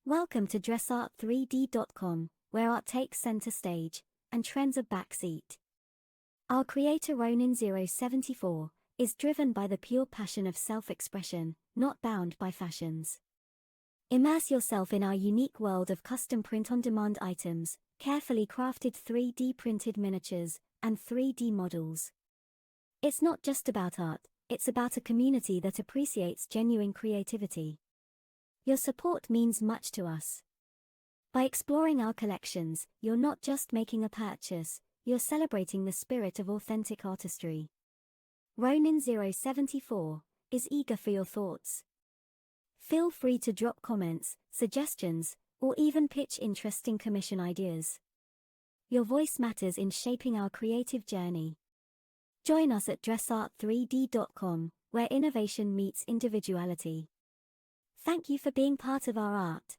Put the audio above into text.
Welcome to DressArt3D.com, where art takes center stage, and trends a backseat. Our creator Ronin074 is driven by the pure passion of self-expression, not bound by fashions. Immerse yourself in our unique world of custom print-on-demand items, carefully crafted 3D printed miniatures, and 3D models. It's not just about art, it's about a community that appreciates genuine creativity. Your support means much to us. By exploring our collections, you're not just making a purchase, you're celebrating the spirit of authentic artistry. Ronin074 is eager for your thoughts. Feel free to drop comments, suggestions, or even pitch interesting commission ideas. Your voice matters in shaping our creative journey. Join us at DressArt3D.com, where innovation meets individuality. Thank you for being part of our art.